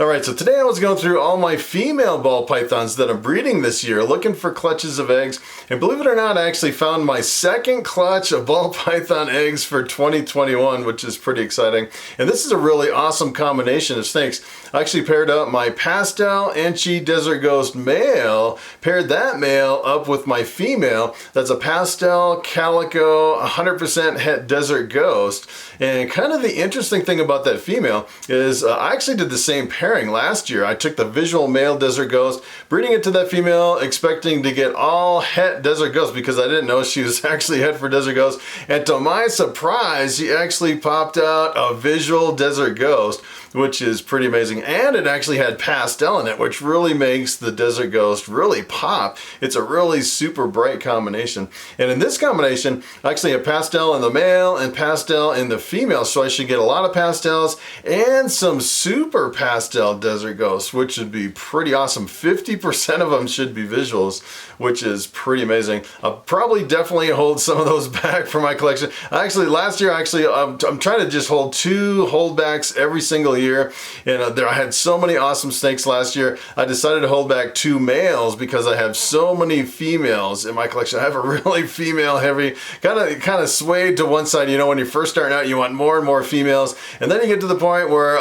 Alright, so today I was going through all my female ball pythons that I'm breeding this year, looking for clutches of eggs, and believe it or not, I actually found my second clutch of ball python eggs for 2021, which is pretty exciting. And this is a really awesome combination of snakes. I actually paired up my pastel Enchi Desert Ghost male, paired that male up with my female. That's a pastel calico 100% het Desert Ghost. And kind of the interesting thing about that female is I actually did the same pairing last year. I took the visual male Desert Ghost, breeding it to that female, expecting to get all het Desert Ghost because I didn't know she was actually het for Desert Ghost. And to my surprise, she actually popped out a visual Desert Ghost, which is pretty amazing. And it actually had pastel in it, which really makes the Desert Ghost really pop. It's a really super bright combination. And in this combination, I actually have pastel in the male and pastel in the female, so I should get a lot of pastels and some super pastel Desert Ghosts, which would be pretty awesome. 50% of them should be visuals, which is pretty amazing. I'll probably definitely hold some of those back for my collection. Last year, I'm trying to just hold 2 holdbacks every single year. And I had so many awesome snakes last year. I decided to hold back 2 males because I have so many females in my collection. I have a really female heavy, kind of swayed to one side. You know, when you're first starting out, you want more and more females, and then you get to the point where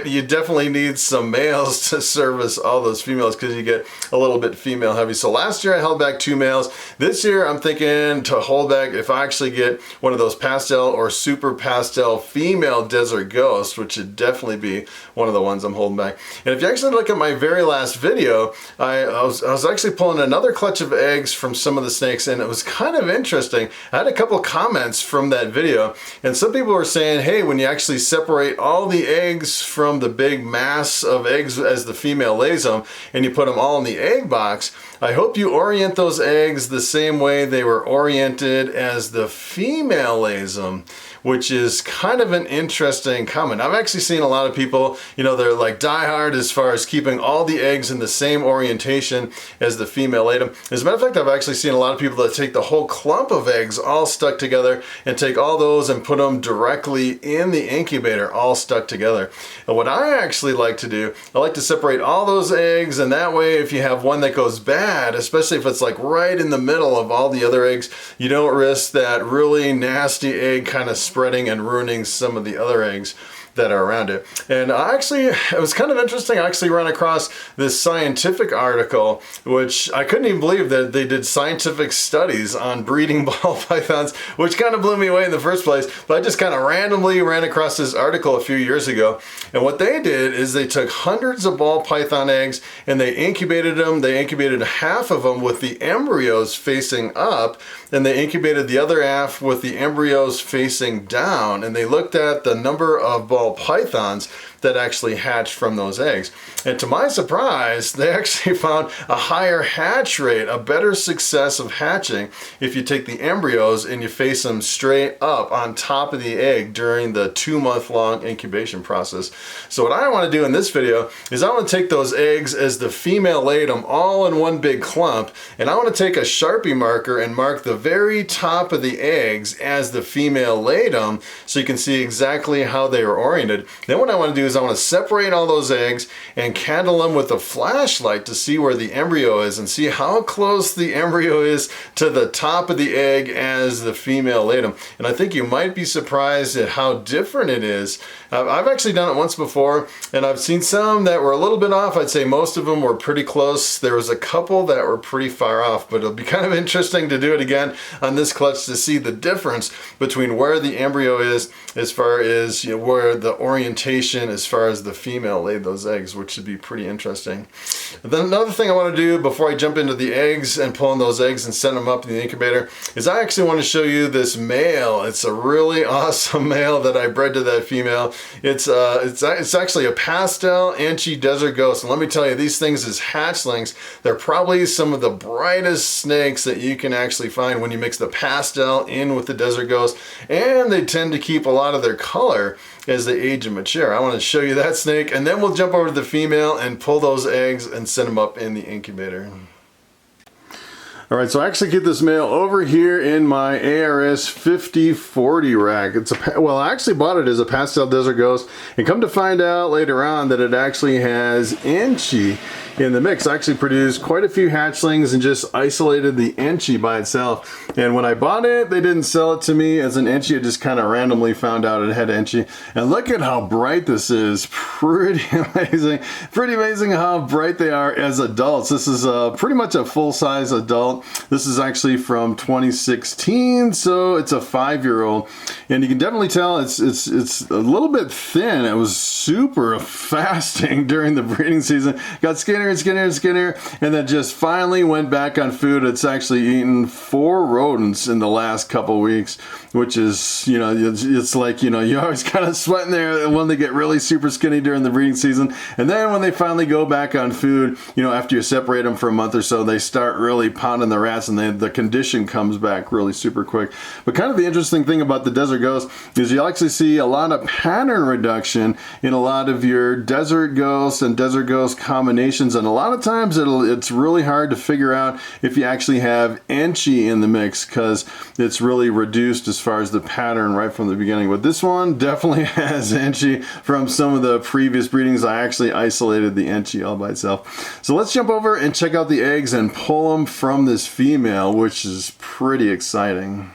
you definitely need some males to service all those females because you get a little bit female heavy. So last year I held back 2 males. This year I'm thinking to hold back if I actually get one of those pastel or super pastel female Desert Ghosts, which would definitely be one of the ones I'm holding back. And if you actually look at my very last video, I was actually pulling another clutch of eggs from some of the snakes, and it was kind of interesting. I had a couple comments from that video, and some people were saying, hey, when you actually separate all the eggs from the big mass of eggs as the female lays them, and you put them all in the egg box, I hope you orient those eggs the same way they were oriented as the female lays them, which is kind of an interesting comment. I've actually seen a lot of people, you know, they're like diehard as far as keeping all the eggs in the same orientation as the female laid them. As a matter of fact, I've actually seen a lot of people that take the whole clump of eggs all stuck together and take all those and put them directly in the incubator, all stuck together. And what I actually like to do, I like to separate all those eggs, and that way if you have one that goes bad, especially if it's like right in the middle of all the other eggs, you don't risk that really nasty egg kind of spreading and ruining some of the other eggs that are around it. And it was kind of interesting. I actually ran across this scientific article, which I couldn't even believe that they did scientific studies on breeding ball pythons, which kind of blew me away in the first place. But I just kind of randomly ran across this article a few years ago. And what they did is they took hundreds of ball python eggs and they incubated them. They incubated half of them with the embryos facing up, and they incubated the other half with the embryos facing down. And they looked at the number of ball pythons that actually hatched from those eggs. And to my surprise, they actually found a higher hatch rate, a better success of hatching if you take the embryos and you face them straight up on top of the egg during the 2-month-long incubation process. So what I want to do in this video is I want to take those eggs as the female laid them all in one big clump, and I want to take a Sharpie marker and mark the very top of the eggs as the female laid them so you can see exactly how they are oriented. Then what I want to do is I want to separate all those eggs and candle them with a flashlight to see where the embryo is and see how close the embryo is to the top of the egg as the female laid them. And I think you might be surprised at how different it is. I've actually done it once before, and I've seen some that were a little bit off. I'd say most of them were pretty close. There was a couple that were pretty far off, but it'll be kind of interesting to do it again on this clutch to see the difference between where the embryo is as far as, you know, where the orientation as far as the female laid those eggs, which should be pretty interesting. And then another thing I want to do before I jump into the eggs and pulling those eggs and send them up in the incubator is I actually want to show you this male. It's a really awesome male that I bred to that female. It's actually a pastel Enchi Desert Ghost, and let me tell you, these things as hatchlings, they're probably some of the brightest snakes that you can actually find when you mix the pastel in with the Desert Ghost, and they tend to keep a lot of their color as they age and mature. I want to show you that snake, and then we'll jump over to the female and pull those eggs and send them up in the incubator. All right, so I actually get this male over here in my ARS 5040 rack. Well, I actually bought it as a pastel desert ghost, and come to find out later on that it actually has Enchi in the mix. I actually produced quite a few hatchlings and just isolated the Enchi by itself. And when I bought it, they didn't sell it to me as an Enchi. I just kind of randomly found out it had Enchi. And look at how bright this is. Pretty amazing. Pretty amazing how bright they are as adults. This is pretty much a full-size adult. This is actually from 2016, so it's a 5-year-old, and you can definitely tell it's a little bit thin. It was super fasting during the breeding season. Got skinnier and skinnier and skinnier, and then just finally went back on food. It's actually eaten 4 rodents in the last couple weeks, which is, you know, it's like, you know, you're always kind of sweating there when they get really super skinny during the breeding season, and then when they finally go back on food, you know, after you separate them for a month or so, they start really pounding the rats, and the condition comes back really super quick. But kind of the interesting thing about the desert ghost is you actually see a lot of pattern reduction in a lot of your desert ghost and desert ghost combinations, and a lot of times it's really hard to figure out if you actually have Enchi in the mix because it's really reduced as far as the pattern right from the beginning. But this one definitely has Enchi. From some of the previous breedings, I actually isolated the Enchi all by itself. So let's jump over and check out the eggs and pull them from this female, which is pretty exciting.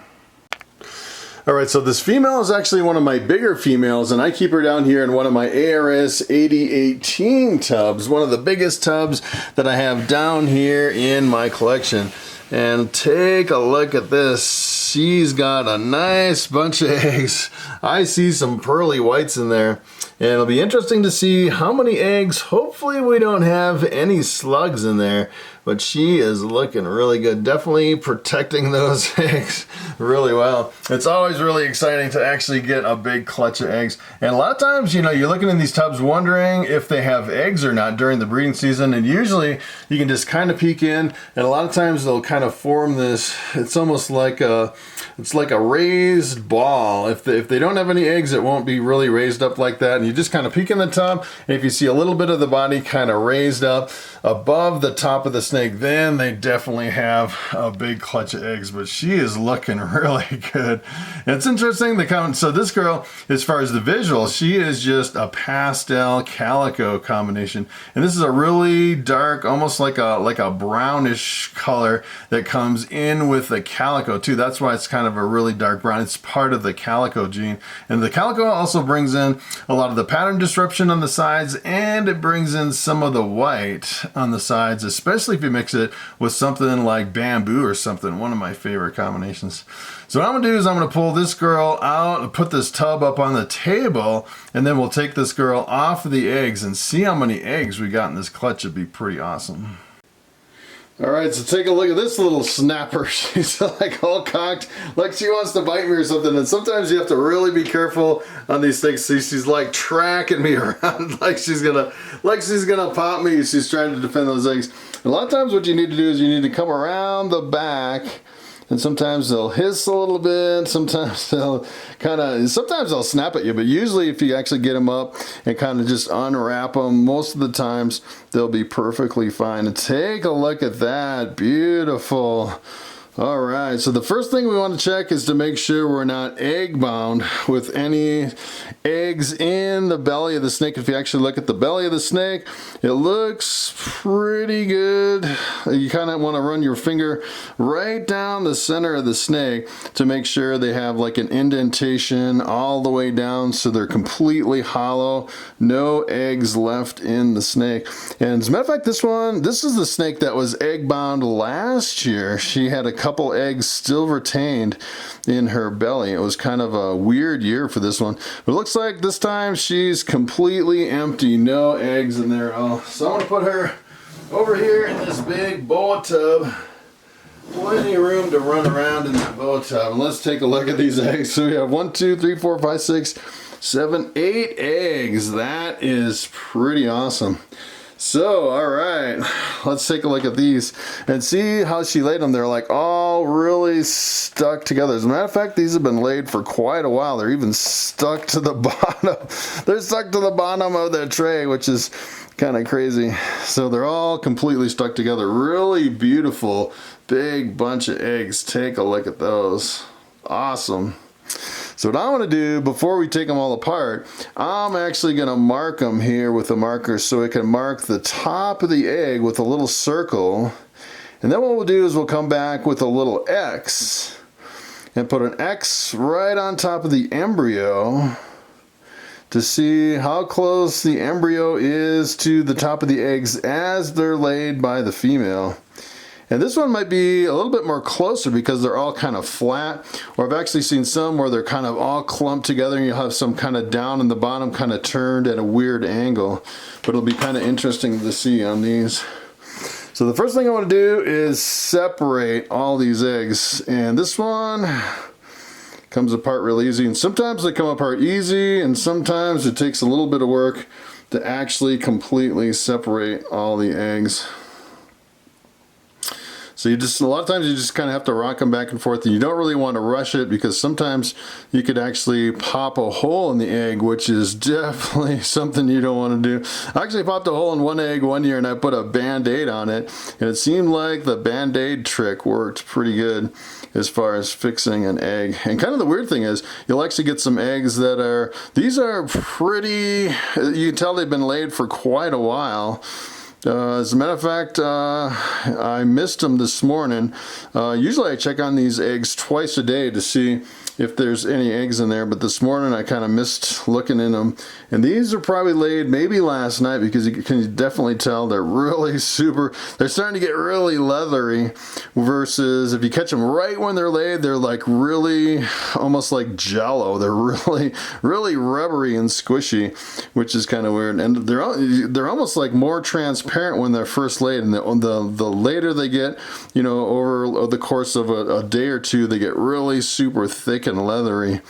All right, so this female is actually one of my bigger females, and I keep her down here in one of my ARS 8018 tubs, one of the biggest tubs that I have down here in my collection. And take a look at this. She's got a nice bunch of eggs. I see some pearly whites in there. And it'll be interesting to see how many eggs. Hopefully we don't have any slugs in there. But she is looking really good. Definitely protecting those eggs really well. It's always really exciting to actually get a big clutch of eggs. And a lot of times, you know, you're looking in these tubs wondering if they have eggs or not during the breeding season. And usually you can just kind of peek in. And a lot of times they'll kind of form this, it's almost like a raised ball. If they don't have any eggs, it won't be really raised up like that. And you just kind of peek in the tub. And if you see a little bit of the body kind of raised up above the top of the snake, then they definitely have a big clutch of eggs. But she is looking really good. And it's interesting, so this girl, as far as the visual, she is just a pastel calico combination, and this is a really dark, almost like a brownish color that comes in with the calico too. That's why it's kind of a really dark brown. It's part of the calico gene, and the calico also brings in a lot of the pattern disruption on the sides, and it brings in some of the white on the sides, especially if you mix it with something like bamboo or something. One of my favorite combinations. So what I'm gonna do is I'm gonna pull this girl out and put this tub up on the table, and then we'll take this girl off of the eggs and see how many eggs we got in this clutch. It'd be pretty awesome. All right, so take a look at this little snapper. She's like all cocked, like she wants to bite me or something. And sometimes you have to really be careful on these things. See, she's like tracking me around, like she's gonna pop me. She's trying to defend those eggs. A lot of times what you need to do is you need to come around the back, and sometimes they'll hiss a little bit, sometimes they'll snap at you, but usually if you actually get them up and kind of just unwrap them, most of the times they'll be perfectly fine. And take a look at that, beautiful. All right, so the first thing we want to check is to make sure we're not egg bound with any eggs in the belly of the snake. If you actually look at the belly of the snake, it looks pretty good. You kind of want to run your finger right down the center of the snake to make sure they have like an indentation all the way down so they're completely hollow. No eggs left in the snake. And as a matter of fact, this is the snake that was egg bound last year. She had a couple eggs still retained in her belly. It was kind of a weird year for this one, but it looks like this time she's completely empty, no eggs in there at all. So I'm gonna put her over here in this big boa tub. Plenty of room to run around in that boa tub. And let's take a look at these eggs. So we have 1, 2, 3, 4, 5, 6, 7, 8 eggs. That is pretty awesome. So, all right, let's take a look at these and see how she laid them. They're like all all really stuck together. As a matter of fact, these have been laid for quite a while. They're even stuck to the bottom. They're stuck to the bottom of the tray, which is kind of crazy. So they're all completely stuck together. Really beautiful, big bunch of eggs. Take a look at those. Awesome. So what I want to do before we take them all apart, I'm actually going to mark them here with a marker so I can mark the top of the egg with a little circle. And then what we'll do is we'll come back with a little X and put an X right on top of the embryo to see how close the embryo is to the top of the eggs as they're laid by the female. And this one might be a little bit more closer because they're all kind of flat, or I've actually seen some where they're kind of all clumped together and you'll have some kind of down in the bottom kind of turned at a weird angle. But it'll be kind of interesting to see on these. So the first thing I want to do is separate all these eggs, and this one comes apart real easy, and sometimes they come apart easy and sometimes it takes a little bit of work to actually completely separate all the eggs. So you just, a lot of times you just kind of have to rock them back and forth, and you don't really want to rush it because sometimes you could actually pop a hole in the egg, which is definitely something you don't want to do. I actually popped a hole in one egg one year and I put a band-aid on it, and it seemed like the band-aid trick worked pretty good as far as fixing an egg. And kind of the weird thing is you'll actually get some eggs that are, these are pretty, you can tell they've been laid for quite a while. As a matter of fact, I missed them this morning. Usually I check on these eggs twice a day to see if there's any eggs in there, but this morning I kind of missed looking in them. And these are probably laid maybe last night because you can definitely tell they're really super, they're starting to get really leathery, versus if you catch them right when they're laid, they're like really almost like jello. They're really rubbery and squishy, which is kind of weird. And they're almost like more transparent when they're first laid, and the later they get, you know, over the course of a day or two, they get really super thick and leathery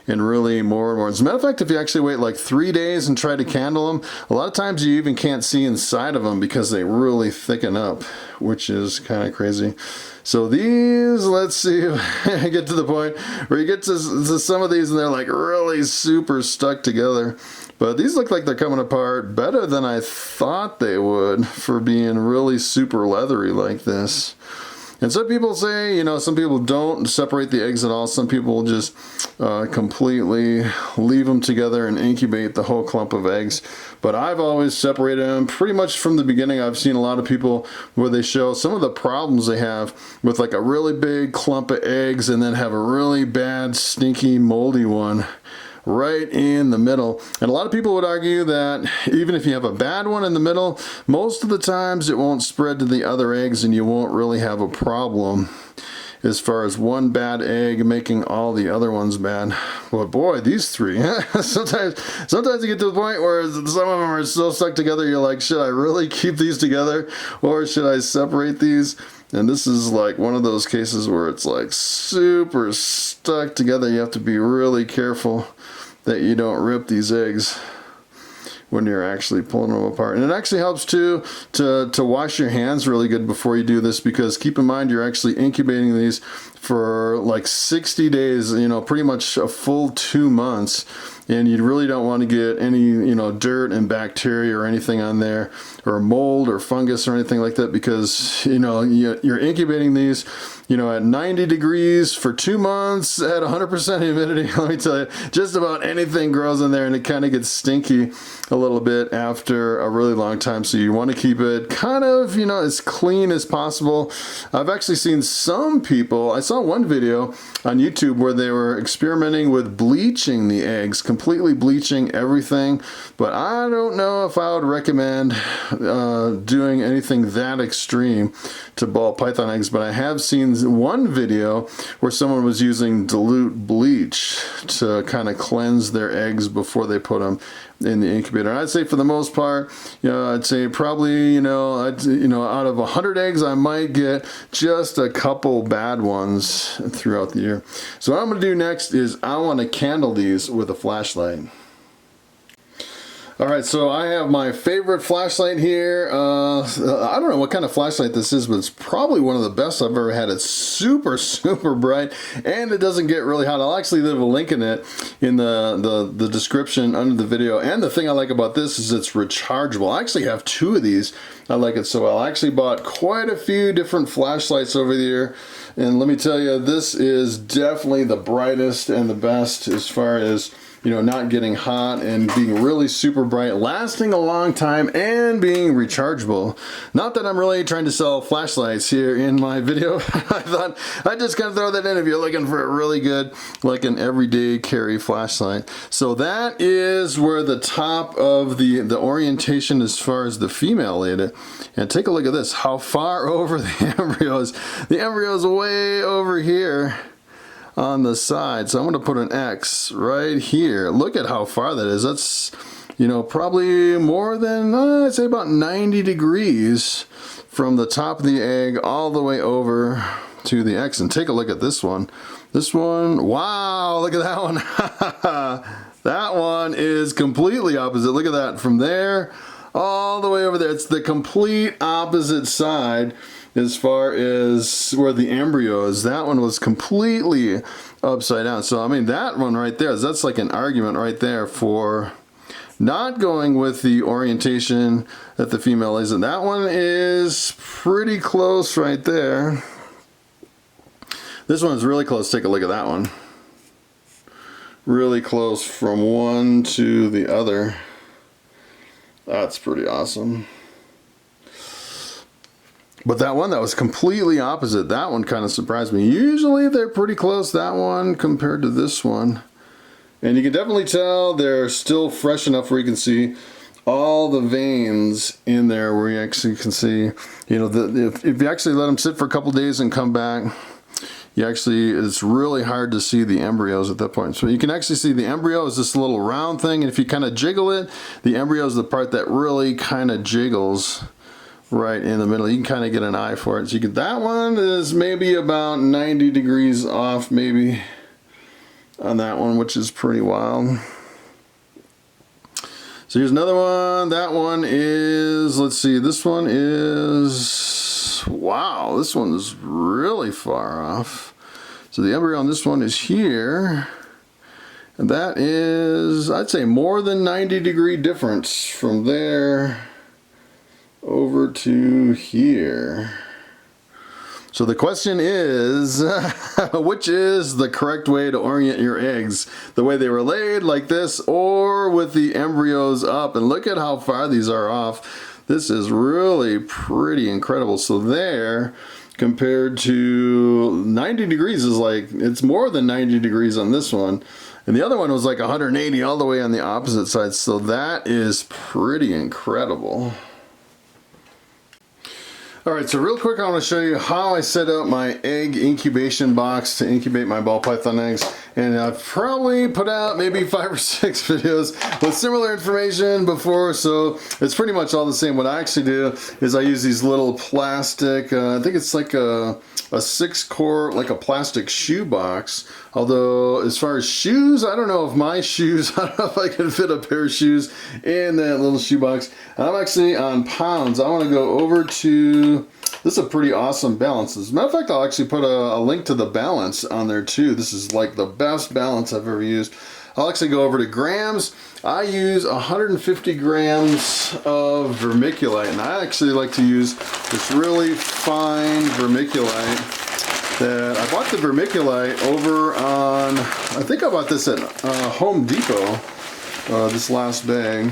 and really more and more. As a matter of fact, if you actually wait like 3 days and try to candle them, a lot of times you even can't see inside of them because they really thicken up, which is kind of crazy. So these, let's see if I get to the point where you get to some of these and they're like really super stuck together. But these look like they're coming apart better than I thought they would for being really super leathery like this. And some people say, you know, some people don't separate the eggs at all. Some people just completely leave them together and incubate the whole clump of eggs. But I've always separated them pretty much from the beginning. I've seen a lot of people where they show some of the problems they have with like a really big clump of eggs and then have a really bad, stinky, moldy one right in the middle. And a lot of people would argue that even if you have a bad one in the middle, most of the times it won't spread to the other eggs and you won't really have a problem as far as one bad egg making all the other ones bad. Well, boy, these three, sometimes you get to the point where some of them are so stuck together, you're like, should I really keep these together or should I separate these? And this is like one of those cases where it's like super stuck together. You have to be really careful that you don't rip these eggs when you're actually pulling them apart. And it actually helps too to wash your hands really good before you do this, because keep in mind you're actually incubating these for like 60 days, you know, pretty much a full 2 months. And you really don't want to get any, you know, dirt and bacteria or anything on there, or mold or fungus or anything like that, because, you know, you're incubating these, you know, at 90 degrees for 2 months at 100% humidity. Let me tell you, just about anything grows in there, and it kind of gets stinky a little bit after a really long time. So you want to keep it kind of, you know, as clean as possible. I've actually seen some people, I saw one video on YouTube where they were experimenting with bleaching the eggs, completely bleaching everything, but I don't know if I would recommend doing anything that extreme to ball python eggs. But I have seen one video where someone was using dilute bleach to kind of cleanse their eggs before they put them in the incubator. And I'd say for the most part, you know, I'd say probably, you know, out of 100 eggs, I might get just a couple bad ones throughout the year. So what I'm going to do next is I want to candle these with a flashlight. All right, so I have my favorite flashlight here. I don't know what kind of flashlight this is, but it's probably one of the best I've ever had. It's super, super bright, and it doesn't get really hot. I'll actually leave a link in it in the description under the video. And the thing I like about this is it's rechargeable. I actually have 2 of these. I like it so well. I actually bought quite a few different flashlights over there, and let me tell you, this is definitely the brightest and the best as far as, you know, not getting hot and being really super bright, lasting a long time, and being rechargeable. Not that I'm really trying to sell flashlights here in my video. I thought I'd just kind of throw that in if you're looking for a really good, like an everyday carry flashlight. So that is where the top of the orientation as far as the female laid it. And take a look at this, how far over the embryo is. The embryo is way over here on the side, so I'm going to put an X right here. Look at how far that is. That's, you know, probably more than, I'd say about 90 degrees from the top of the egg all the way over to the X. And take a look at this one. This one, wow, look at that one. That one is completely opposite. Look at that, from there all the way over there. It's the complete opposite side as far as where the embryo is. That one was completely upside down. So I mean, that one right there, that's like an argument right there for not going with the orientation that the female is. And that one is pretty close right there. This one's really close. Take a look at that one. Really close from one to the other. That's pretty awesome. But that one that was completely opposite, that one kind of surprised me. Usually they're pretty close, that one compared to this one. And you can definitely tell they're still fresh enough where you can see all the veins in there, where you actually can see, you know, if you actually let them sit for a couple days and come back, you actually, it's really hard to see the embryos at that point. So you can actually see the embryo is this little round thing, and if you kind of jiggle it, the embryo is the part that really kind of jiggles right in the middle. You can kind of get an eye for it. So you get, that one is maybe about 90 degrees off maybe on that one, which is pretty wild. So here's another one. That one is, let's see, this one is, wow, this one is really far off. So the embryo on this one is here, and that is, I'd say, more than 90 degree difference from there over to here. So the question is, which is the correct way to orient your eggs? The way they were laid, like this, or with the embryos up? And look at how far these are off. This is really pretty incredible. So there, compared to 90 degrees is like, it's more than 90 degrees on this one. And the other one was like 180 all the way on the opposite side. So that is pretty incredible. Alright, so real quick I want to show you how I set up my egg incubation box to incubate my ball python eggs. And I've probably put out maybe 5 or 6 videos with similar information before, so it's pretty much all the same. What I actually do is I use these little plastic, I think it's like a 6-quart, like a plastic shoe box. Although as far as shoes, I don't know if my shoes, I don't know if I can fit a pair of shoes in that little shoe box. And I'm actually on pounds. I want to go over to, this is a pretty awesome balance. As a matter of fact, I'll actually put a link to the balance on there too. This is like the best balance I've ever used. I'll actually go over to grams. I use 150 grams of vermiculite, and I actually like to use this really fine vermiculite. That I bought the vermiculite over on, I think I bought this at Home Depot, this last bag.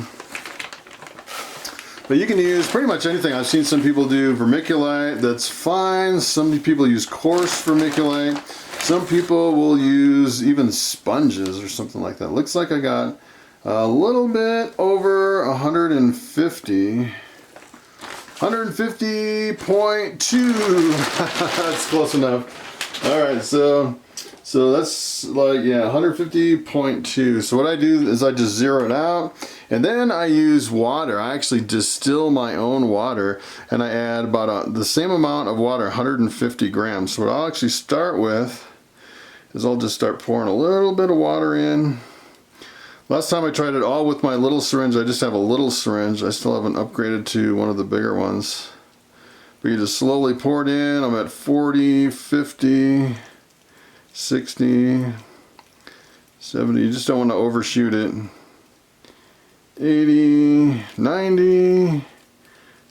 But you can use pretty much anything. I've seen some people do vermiculite, that's fine. Some people use coarse vermiculite. Some people will use even sponges or something like that. Looks like I got a little bit over 150. 150.2. That's close enough. Alright, so that's like, yeah, 150.2. So what I do is I just zero it out, and then I use water. I actually distill my own water, and I add about the same amount of water, 150 grams. So what I'll actually start with is I'll just start pouring a little bit of water in, Last time I tried it all with my little syringe. I just have a little syringe. I still haven't upgraded to one of the bigger ones. But you just slowly pour it in. I'm at 40, 50, 60, 70. You just don't want to overshoot it. 80, 90,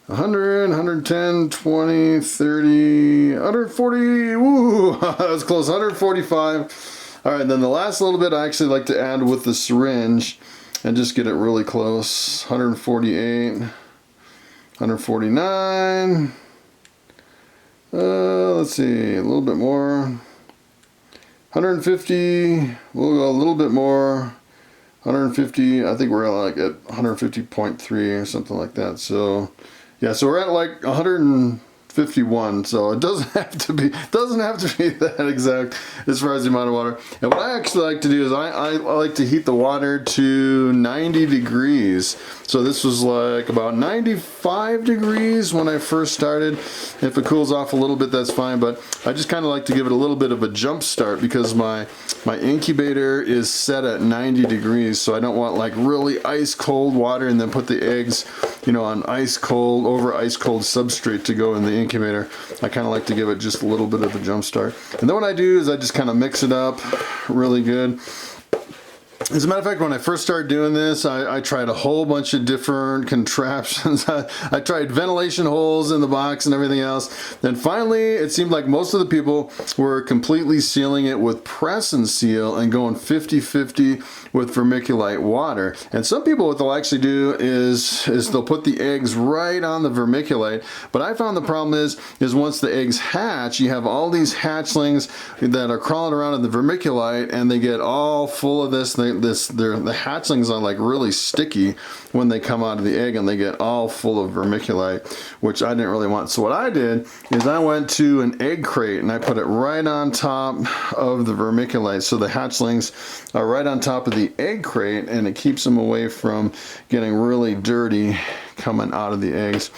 100, 110, 20, 30, 140. Woo! That was close. 145. Alright, then the last little bit I actually like to add with the syringe and just get it really close. 148, 149, let's see, a little bit more. 150, we'll go a little bit more. 150, I think we're like at 150.3 or something like that. So, yeah, so we're at like 151, so it doesn't have to be that exact as far as the amount of water. And what I actually like to do is I like to heat the water to 90 degrees. So this was like about 95 degrees when I first started. If it cools off a little bit, that's fine, but I just kind of like to give it a little bit of a jump start because my incubator is set at 90 degrees, so I don't want like really ice cold water and then put the eggs, you know, on ice cold substrate to go in the incubator. I kind of like to give it just a little bit of a jump start. And then what I do is I just kind of mix it up really good. As a matter of fact, when I first started doing this, I tried a whole bunch of different contraptions. I tried ventilation holes in the box and everything else. Then finally, it seemed like most of the people were completely sealing it with press and seal and going 50-50 with vermiculite water. And some people, what they'll actually do is they'll put the eggs right on the vermiculite. But I found the problem is once the eggs hatch, you have all these hatchlings that are crawling around in the vermiculite, and they get all full of this. The hatchlings are like really sticky when they come out of the egg, and they get all full of vermiculite, which I didn't really want. So what I did is I went to an egg crate and I put it right on top of the vermiculite, so the hatchlings are right on top of the egg crate, and it keeps them away from getting really dirty coming out of the eggs.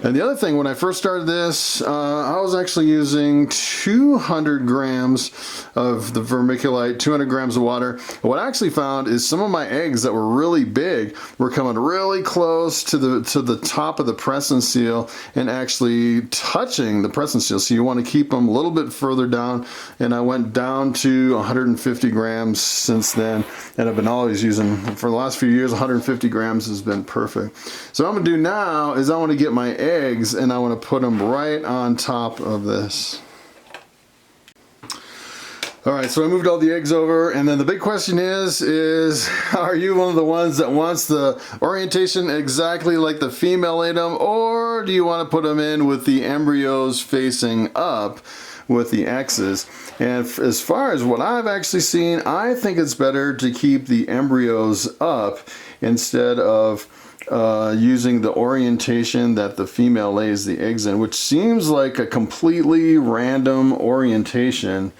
And the other thing, when I first started this, I was actually using 200 grams of the vermiculite, 200 grams of water. And what I actually found is some of my eggs that were really big were coming really close to the top of the press and seal and actually touching the press and seal. So you want to keep them a little bit further down, and I went down to 150 grams since then, and I've been always using, for the last few years, 150 grams has been perfect. So what I'm gonna do now is I want to get my eggs and I want to put them right on top of this. Alright, so I moved all the eggs over, and then the big question is are you one of the ones that wants the orientation exactly like the female ate them, or do you want to put them in with the embryos facing up with the X's? And as far as what I've actually seen, I think it's better to keep the embryos up instead of using the orientation that the female lays the eggs in, which seems like a completely random orientation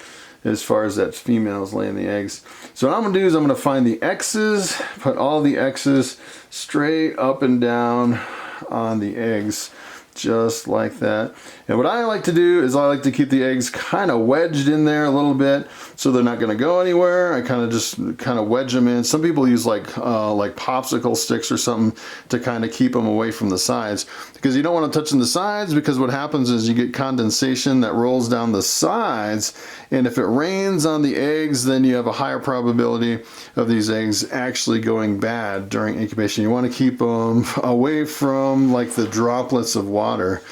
as far as that female's laying the eggs. So what I'm gonna do is I'm gonna find the X's, put all the X's straight up and down on the eggs, just like that. And what I like to do is I like to keep the eggs kind of wedged in there a little bit, so they're not going to go anywhere. I kind of wedge them in. Some people use like popsicle sticks or something to kind of keep them away from the sides, because you don't want to touch the sides, because what happens is you get condensation that rolls down the sides, and if it rains on the eggs, then you have a higher probability of these eggs actually going bad during incubation. You want to keep them away from like the droplets of water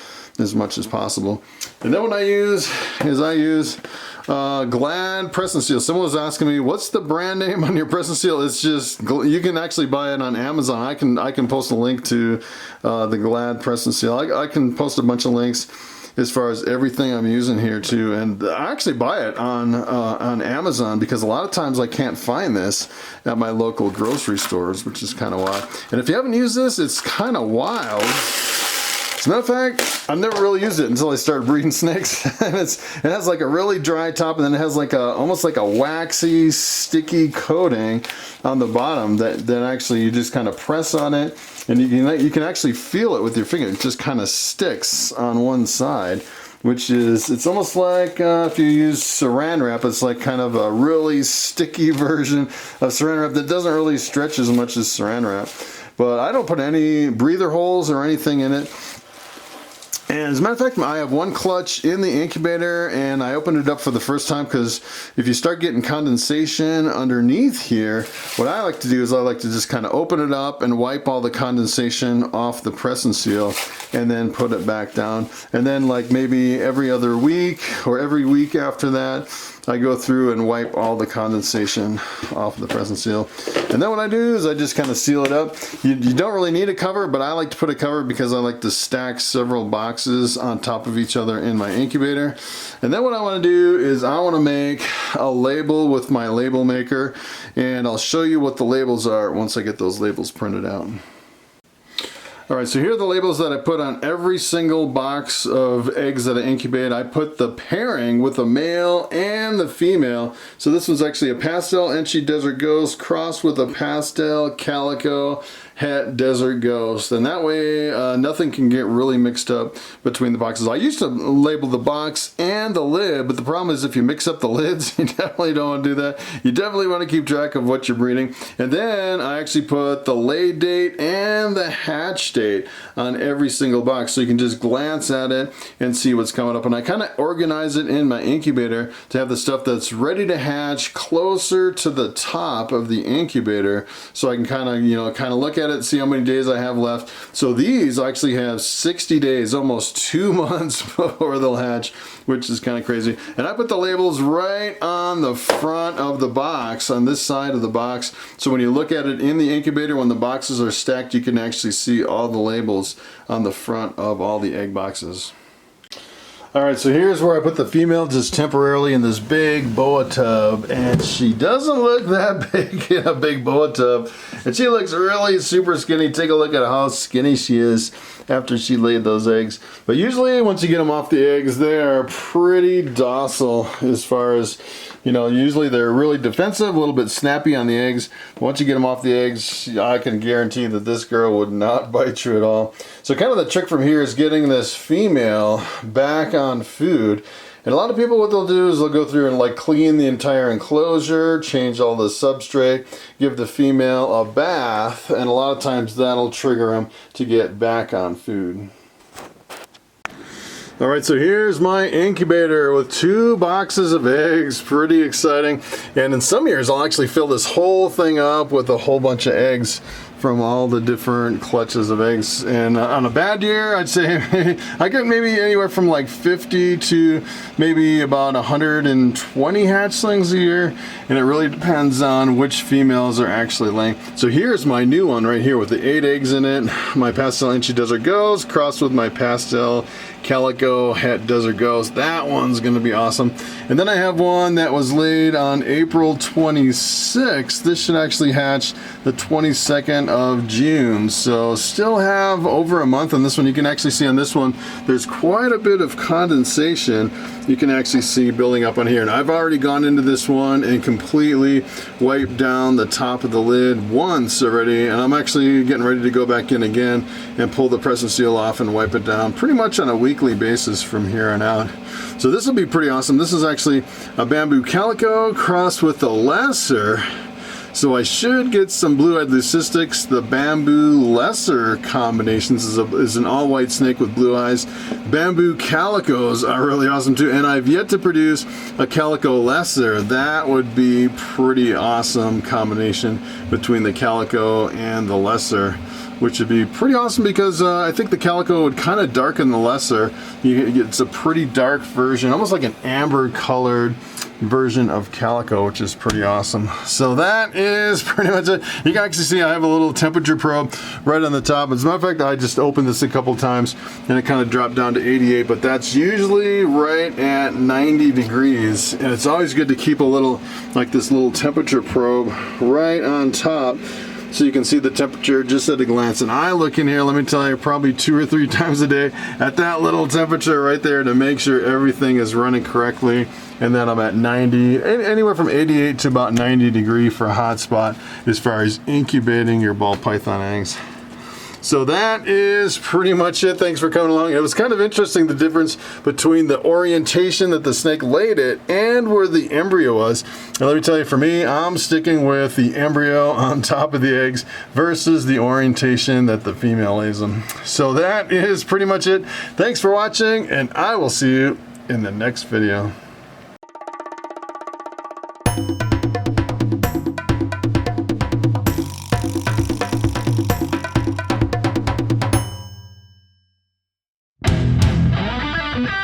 as much as possible. And then what I use is Glad press and seal. Someone was asking me, what's the brand name on your press and seal? It's just, you can actually buy it on Amazon. I can post a link to the Glad press and seal. I can post a bunch of links as far as everything I'm using here too, and I actually buy it on Amazon, because a lot of times I can't find this at my local grocery stores, which is kind of wild. And if you haven't used this, it's kind of wild. As a matter of fact, I've never really used it until I started breeding snakes. And it has like a really dry top, and then it has like almost like a waxy, sticky coating on the bottom that actually you just kind of press on it, and you can actually feel it with your finger. It just kind of sticks on one side, which is, it's almost like if you use saran wrap, it's like kind of a really sticky version of saran wrap that doesn't really stretch as much as saran wrap. But I don't put any breather holes or anything in it. And as a matter of fact, I have one clutch in the incubator, and I opened it up for the first time because if you start getting condensation underneath here, what I like to do is I like to just kind of open it up and wipe all the condensation off the press and seal and then put it back down. And then like maybe every other week or every week after that, I go through and wipe all the condensation off the press and seal. And then what I do is I just kind of seal it up. You don't really need a cover, but I like to put a cover because I like to stack several boxes on top of each other in my incubator. And then what I want to do is I want to make a label with my label maker, and I'll show you what the labels are once I get those labels printed out. Alright, so here are the labels that I put on every single box of eggs that I incubate. I put the pairing with the male and the female. So this one's actually a pastel Enchi Desert Ghost crossed with a pastel Calico Het Desert Ghost, and that way nothing can get really mixed up between the boxes. I used to label the box and the lid, but the problem is if you mix up the lids, you definitely don't want to do that. You definitely want to keep track of what you're breeding. And then I actually put the lay date and the hatch date on every single box, so you can just glance at it and see what's coming up. And I kind of organize it in my incubator to have the stuff that's ready to hatch closer to the top of the incubator, so I can kind of look at it, see how many days I have left. So these actually have 60 days, almost 2 months before they'll hatch, which is kind of crazy. And I put the labels right on the front of the box, on this side of the box, so when you look at it in the incubator, when the boxes are stacked, you can actually see all the labels on the front of all the egg boxes. Alright, so here's where I put the female just temporarily in this big boa tub, and she doesn't look that big in a big boa tub, and she looks really super skinny. Take a look at how skinny she is after she laid those eggs. But usually once you get them off the eggs, they are pretty docile as far as, usually they're really defensive, a little bit snappy on the eggs. Once you get them off the eggs, I can guarantee that this girl would not bite you at all. So kind of the trick from here is getting this female back on food. And a lot of people, what they'll do is they'll go through and like clean the entire enclosure, change all the substrate, give the female a bath, and a lot of times that'll trigger them to get back on food. Alright, so here's my incubator with 2 boxes of eggs. Pretty exciting. And in some years I'll actually fill this whole thing up with a whole bunch of eggs from all the different clutches of eggs. And on a bad year, I'd say I get maybe anywhere from like 50 to maybe about 120 hatchlings a year, and it really depends on which females are actually laying. So here's my new one right here with the 8 eggs in it. My pastel Enchi Desert Ghost crossed with my pastel Calico Het Desert Ghost. That one's gonna be awesome. And then I have one that was laid on April 26th. This should actually hatch the 22nd of June. So still have over a month on this one. You can actually see on this one, there's quite a bit of condensation you can actually see building up on here. And I've already gone into this one and completely wiped down the top of the lid once already. And I'm actually getting ready to go back in again and pull the press and seal off and wipe it down pretty much on a weekly basis from here on out. So this will be pretty awesome. This is actually a bamboo calico crossed with the lesser. So I should get some blue-eyed leucistics. The bamboo lesser combinations is an all-white snake with blue eyes. Bamboo calicos are really awesome too, and I've yet to produce a calico lesser. That would be pretty awesome combination between the calico and the lesser, which would be pretty awesome because I think the calico would kind of darken the lesser. It's a pretty dark version, almost like an amber colored version of calico, which is pretty awesome. So that is pretty much it. You can actually see I have a little temperature probe right on the top. As a matter of fact, I just opened this a couple times and it kind of dropped down to 88, but that's usually right at 90 degrees. And it's always good to keep a little, like this little temperature probe right on top, so you can see the temperature just at a glance. And I look in here, let me tell you, probably 2 or 3 times a day at that little temperature right there to make sure everything is running correctly. And then I'm at 90, anywhere from 88 to about 90 degree for a hot spot as far as incubating your ball python eggs. So that is pretty much it. Thanks for coming along. It was kind of interesting, the difference between the orientation that the snake laid it and where the embryo was. And let me tell you, for me, I'm sticking with the embryo on top of the eggs versus the orientation that the female lays them. So that is pretty much it. Thanks for watching, and I will see you in the next video. Mm-hmm.